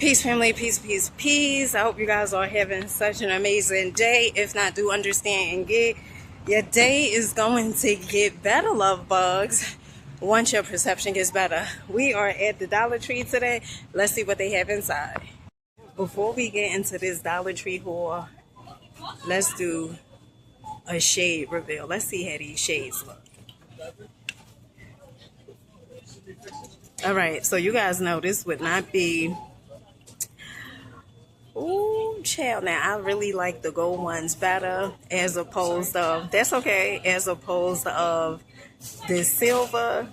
Peace, family. Peace, peace, peace. I hope you guys are having such an amazing day. If not, do understand and get your day is going to get better, love bugs, once your perception gets better. We are at the Dollar Tree today. Let's see what they have inside. Before we get into this Dollar Tree haul, let's do a shade reveal. Let's see how these shades look. All right, so you guys know this would not be... Ooh, child. Now, I really like the gold ones better as opposed to... That's okay, as opposed to of this silver.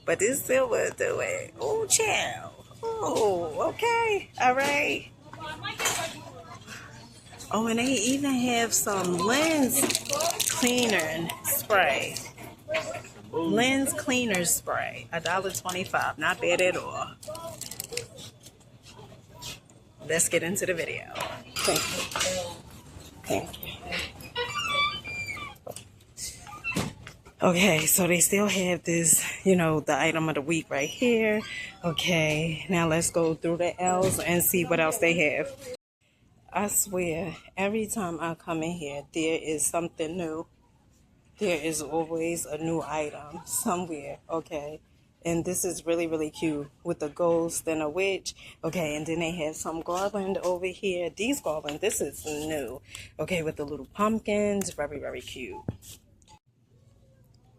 But this silver do it. Ooh, child. Ooh, okay. All right. Oh, and they even have some lens cleaner spray. Lens cleaner spray. $1.25. Not bad at all. Let's get into the video. Thank you. Thank you. Okay, so they still have this, the item of the week right here. Okay, now let's go through the L's and see what else they have. I swear, every time I come in here, there is something new. There is always a new item somewhere, okay? And this is really, really cute with the ghost and a witch. Okay, and then they have some garland over here. These garland, this is new. Okay, with the little pumpkins. Very, very cute.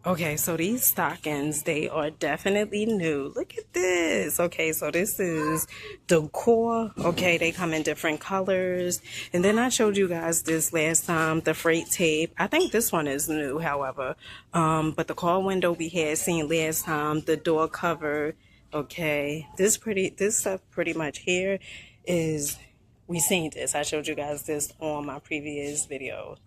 Okay, so these stockings, they are definitely new. Look at this. Okay, so this is decor. Okay, they come in different colors. And then I showed you guys this last time, the freight tape. I think this one is new, however. But the car window we had seen last time, the door cover. Okay, this stuff pretty much here is, we seen this. I showed you guys this on my previous video.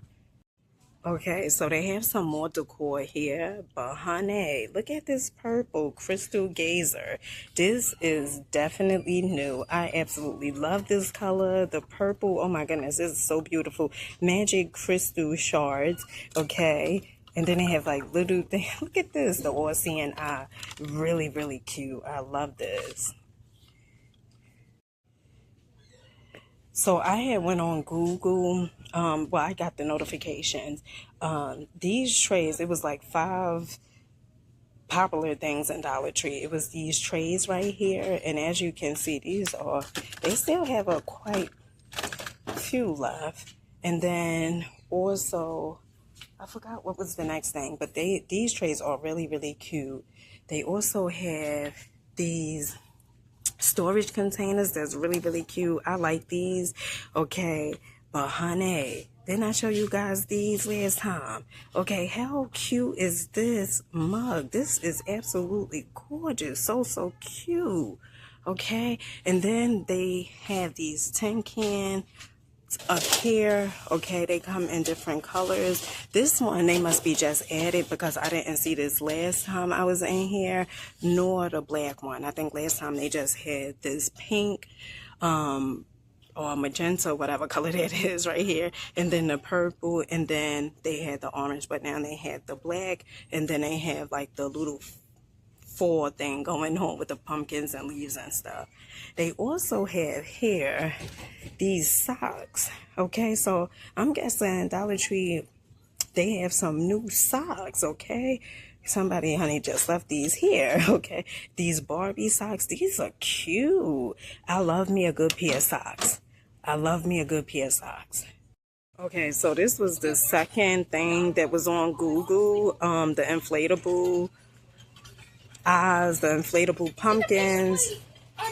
Okay, so they have some more decor here, but honey, look at this purple crystal gazer. This is definitely new. I absolutely love this color. The purple, oh my goodness, this is so beautiful. Magic crystal shards, okay. And then they have like little things. Look at this, the all-seeing eye. Really, really cute. I love this. So I had went on Google, I got the notifications. These trays, it was like 5 popular things in Dollar Tree. It was these trays right here. And as you can see, they still have a quite few left. And then also, I forgot what was the next thing, but these trays are really, really cute. They also have these storage containers that's really, really cute. I like these. Okay, but honey, didn't I show you guys these last time? Okay, how cute is this mug? This is absolutely gorgeous. So cute. Okay, and then they have these tin can up here. Okay, they come in different colors. This one they must be just added because I didn't see this last time I was in here, nor the black one. I think last time they just had this pink or magenta, whatever color that is right here, and then the purple, and then they had the orange, but now they had the black, and then they have like the little fall thing going on with the pumpkins and leaves and stuff. They also have here these socks. Okay, so I'm guessing Dollar Tree, they have some new socks. Okay, somebody, honey, just left these here. Okay, these Barbie socks, these are cute. I love me a good pair of socks. I love me a good pair of socks. Okay, so this was the second thing that was on Google, the inflatable eyes, the inflatable pumpkins,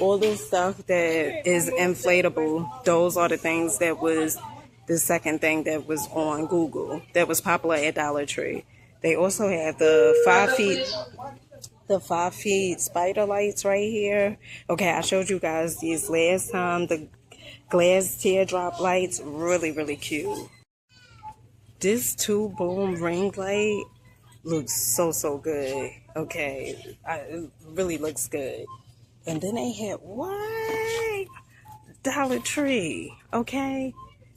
all this stuff that is inflatable. Those are the things that was the second thing that was on Google that was popular at Dollar Tree. They also have the 5 feet spider lights right here. Okay, I showed you guys these last time. The glass teardrop lights, really, really cute. This 2-boom ring light looks so good. Okay, it really looks good. And then they had what? Dollar Tree. Okay,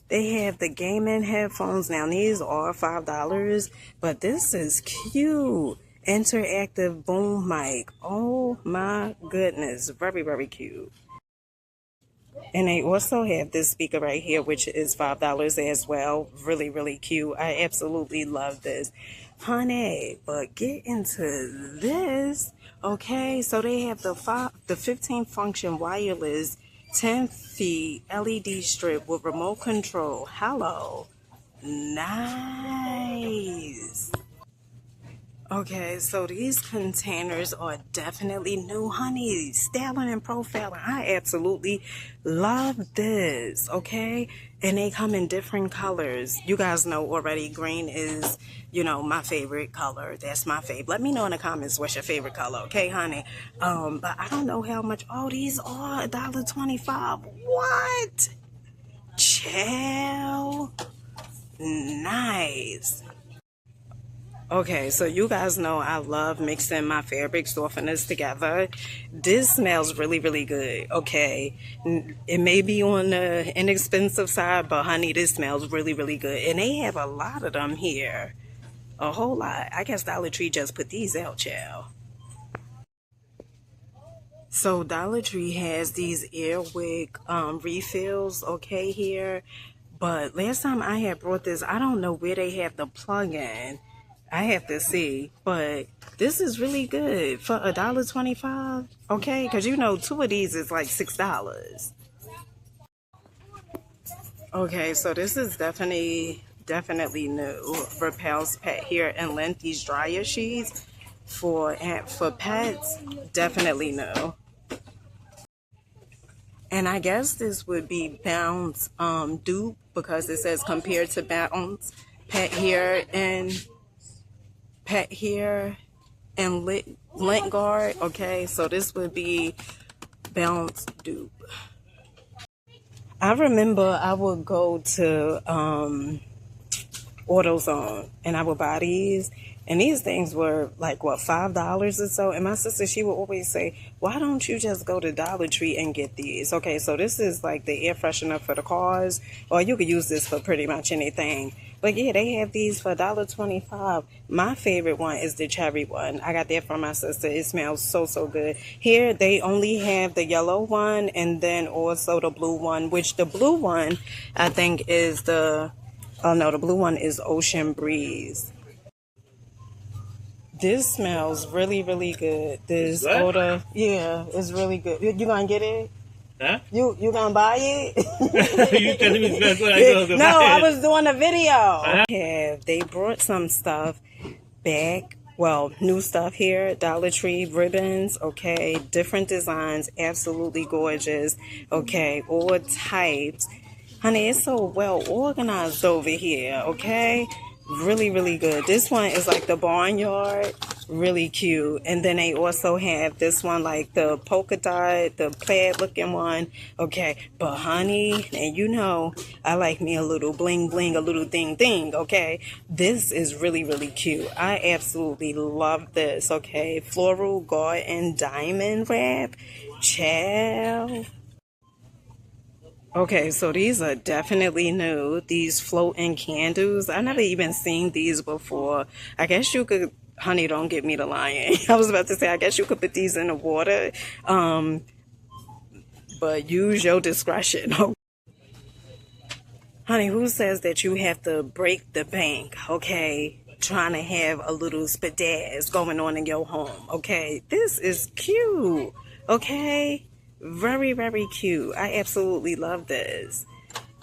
they have the gaming headphones. Now these are $5, but this is cute. Interactive boom mic. Oh my goodness, very, very cute. And they also have this speaker right here, which is $5 as well. Really, really cute. I absolutely love this. Honey, but get into this. Okay, so they have the 15 function wireless 10 feet LED strip with remote control. Hello. Nice. Okay, so these containers are definitely new, honey. Styling and profiling. I absolutely love this, okay? And they come in different colors. You guys know already green is, my favorite color. That's my favorite. Let me know in the comments what's your favorite color, okay, honey? But I don't know how much. Oh, these are $1.25. What? Chill. Nice. Okay, so you guys know I love mixing my fabric softeners together. This smells really, really good, okay? It may be on the inexpensive side, but honey, this smells really, really good. And they have a lot of them here. A whole lot. I guess Dollar Tree just put these out, child. So Dollar Tree has these Airwick refills, okay, here. But last time I had brought this, I don't know where they have the plug-in. I have to see, but this is really good for $1.25. Okay, because two of these is like $6. Okay, so this is definitely new. Repels Pet Hair and Length. These dryer sheets for pets, definitely new. And I guess this would be Bounce dupe because it says compared to Bounce Pet Hair and lint guard. Okay, so this would be Bounce dupe. I remember I would go to AutoZone and I would buy these, and these things were like what, $5 or so. And my sister, she would always say, why don't you just go to Dollar Tree and get these? Okay, so this is like the air freshener for the cars, or you could use this for pretty much anything. But yeah, they have these for $1.25. My favorite one is the cherry one. I got that from my sister. It smells so, so good. Here, they only have the yellow one and then also the blue one, which the blue one, I think, is the... Oh no, the blue one is Ocean Breeze. This smells really, really good. This odor, yeah, it's really good. You gonna get it? Huh? You gonna buy it? You telling me that's what I go. No, I was doing a video. Yeah, they brought some stuff back. Well, new stuff here. Dollar Tree ribbons. Okay, different designs. Absolutely gorgeous. Okay, all types. Honey, it's so well organized over here, okay? Really, really good. This one is like the barnyard. Really cute. And then they also have this one, like the polka dot, the plaid looking one. Okay, but honey, and I like me a little bling bling, a little ding ding, okay? This is really, really cute. I absolutely love this, okay? Floral garden diamond wrap. Ciao. Okay, so these are definitely new. These floating candles. I never even seen these before. I guess you could, honey, don't get me the lying. I was about to say, I guess you could put these in the water. But use your discretion. Honey, who says that you have to break the bank, okay? Trying to have a little spazz going on in your home, okay? This is cute, okay? Very, very cute. I absolutely love this.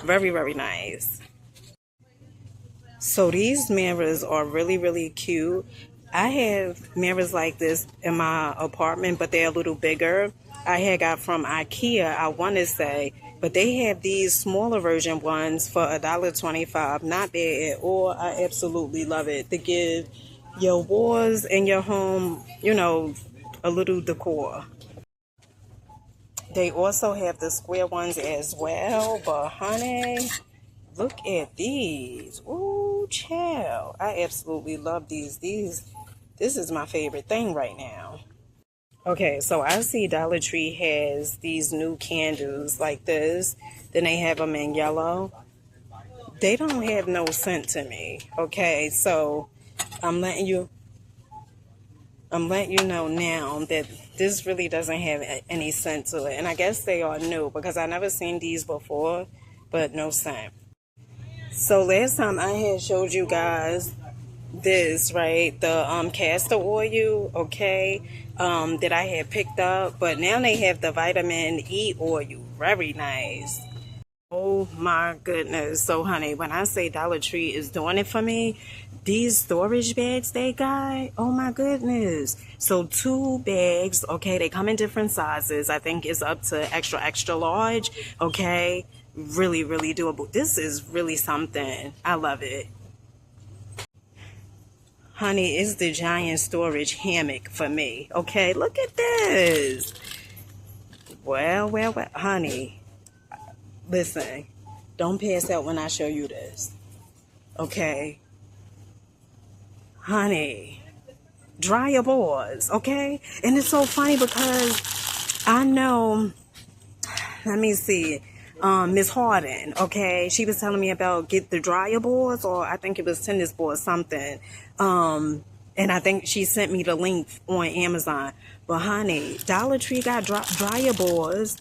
Very, very nice. So these mirrors are really, really cute. I have mirrors like this in my apartment, but they're a little bigger. I had got from IKEA, I want to say, but they have these smaller version ones for $1.25. Not bad at all. I absolutely love it to give your walls in your home, a little decor. They also have the square ones as well, but honey, look at these. Ooh, child. I absolutely love these. This is my favorite thing right now. Okay, so I see Dollar Tree has these new candles like this. Then they have them in yellow. They don't have no scent to me. Okay, so I'm letting you know now that This really doesn't have any scent to it. And I guess they are new because I never seen these before, but no scent. So last time I had showed you guys this, right? The castor oil, okay, that I had picked up. But now they have the vitamin E oil. Very nice. Oh my goodness. So honey, when I say Dollar Tree is doing it for me, these storage bags they got, oh my goodness. So 2 bags, okay, they come in different sizes. I think it's up to extra, extra large, okay. Really, really doable. This is really something. I love it. Honey, it's the giant storage hammock for me, okay. Look at this. Well, well, well, honey. Listen, don't pass out when I show you this. Okay? Honey, dry your boards, okay? And it's so funny because I know, let me see, Miss Harden, okay? She was telling me about get the dryer boards, or I think it was tennis boards, something. And I think she sent me the link on Amazon. But honey, Dollar Tree got dryer boards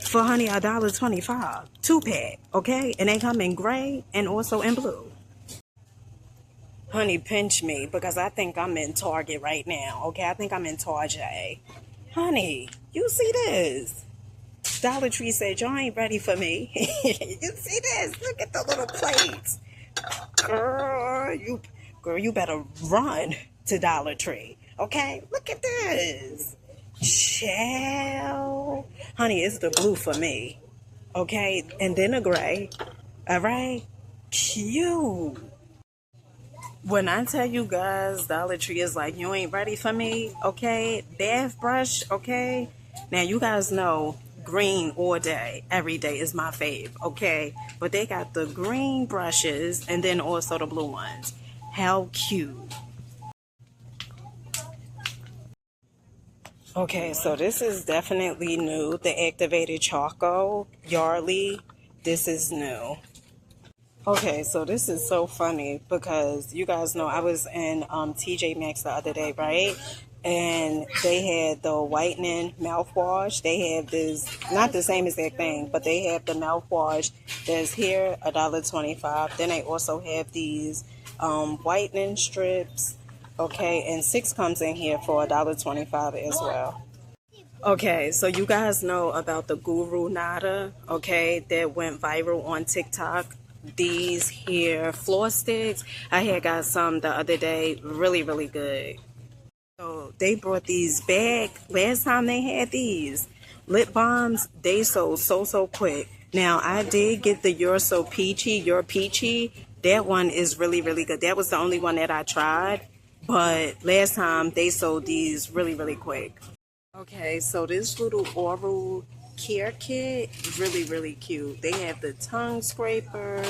for honey $1.25, 2-pack, okay? And they come in gray and also in blue. Honey, pinch me because I think I'm in Target right now, okay? I think I'm in Target. Honey, you see this? Dollar Tree said, y'all ain't ready for me. You see this? Look at the little plates. Girl, you better run to Dollar Tree, okay? Look at this. Chill. Honey, it's the blue for me, okay? And then a gray, all right? Cute. When I tell you guys Dollar Tree is like, you ain't ready for me, okay? Bath brush, okay? Now, you guys know green all day, every day is my fave, okay? But they got the green brushes and then also the blue ones. How cute. Okay, so this is definitely new. The activated charcoal, Yardley. This is new. Okay, so this is so funny because you guys know I was in TJ Maxx the other day, right? And they had the whitening mouthwash. They have this, not the same exact thing, but they have the mouthwash that's here, $1.25. Then they also have these whitening strips, okay? And 6 comes in here for $1.25 as well. Okay, so you guys know about the Guru Nada, okay, that went viral on TikTok. These here floor sticks, I had got some the other day, really, really good. So they brought these back. Last time they had these lip balms, they sold so quick. Now, I did get the You're So Peachy, You're Peachy. That one is really, really good. That was the only one that I tried. But last time they sold these really, really quick. Okay, so this little oral care kit, really, really cute. They have the tongue scraper,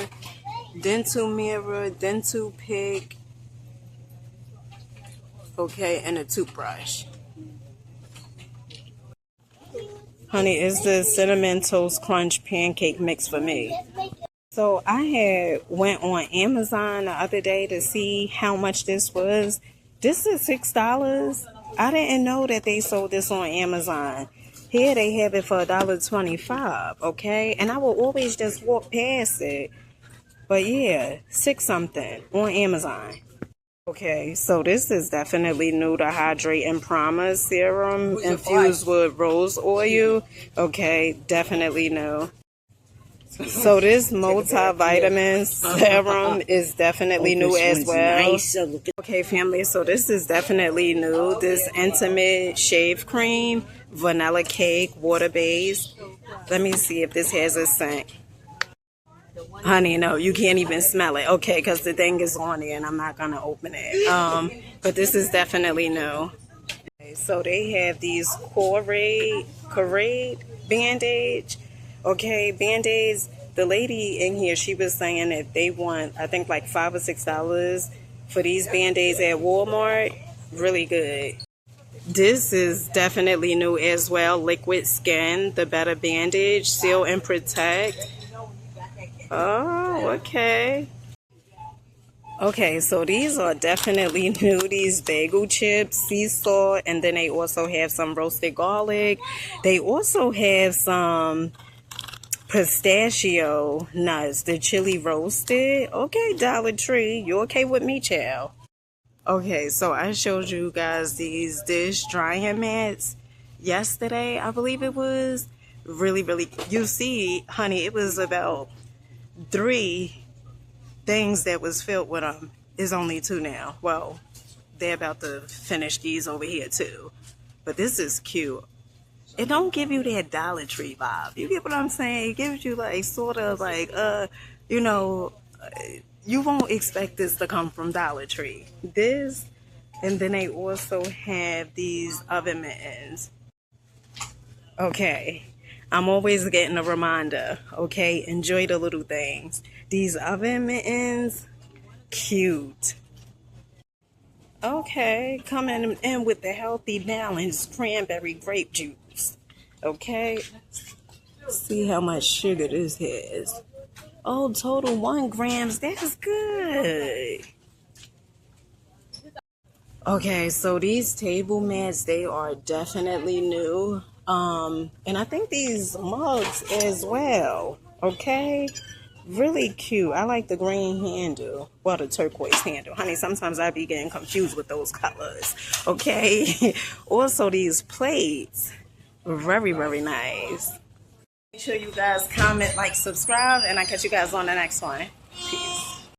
dental mirror, dental pick, okay, and a toothbrush. Honey, it's the Cinnamon Toast Crunch Pancake Mix for me. So I had went on Amazon the other day to see how much this was. This is $6. I didn't know that they sold this on Amazon. Here they have it for $1.25, okay? And I will always just walk past it. But yeah, 6 something on Amazon. Okay, so this is definitely new, the Hydrate and Primer Serum infused with rose oil. Okay, definitely new. So this multivitamin serum is definitely new as well. Okay, family, so this is definitely new. This Intimate Shave Cream, vanilla cake, water based. Let me see if this has a scent. Honey, no, you can't even smell it. Okay, because the thing is on there and I'm not going to open it. But this is definitely new. Okay, so they have these Corade Band-Aids. Okay, Band-Aids. The lady in here, she was saying that they want, I think, like $5 or $6 for these Band-Aids at Walmart. Really good. This is definitely new as well. Liquid Skin, the Better Bandage, Seal and Protect. Oh, okay. Okay, so these are definitely new. These bagel chips, sea salt, and then they also have some roasted garlic. They also have some pistachio nuts, the chili roasted. Okay, Dollar Tree, you okay with me, child? Okay, so I showed you guys these dish drying mats yesterday, I believe it was. Really, really, you see, honey, it was about 3 things that was filled with them. It's only 2 now. Well, they're about to finish these over here too. But this is cute. It don't give you that Dollar Tree vibe. You get what I'm saying? It gives you like sort of like you know, you won't expect this to come from Dollar Tree. This, and then they also have these oven mittens. Okay. I'm always getting a reminder, okay? Enjoy the little things. These oven mittens, cute. Okay, coming in with the healthy balanced cranberry grape juice. Okay, see how much sugar this has. Oh, total 1 grams. That's good. Okay, so these table mats, they are definitely new. And I think these mugs as well. Okay, really cute. I like the green handle. Well, the turquoise handle. Honey, sometimes I be getting confused with those colors. Okay, also these plates. Very, very nice. Make sure you guys comment, like, subscribe, and I'll catch you guys on the next one. Peace.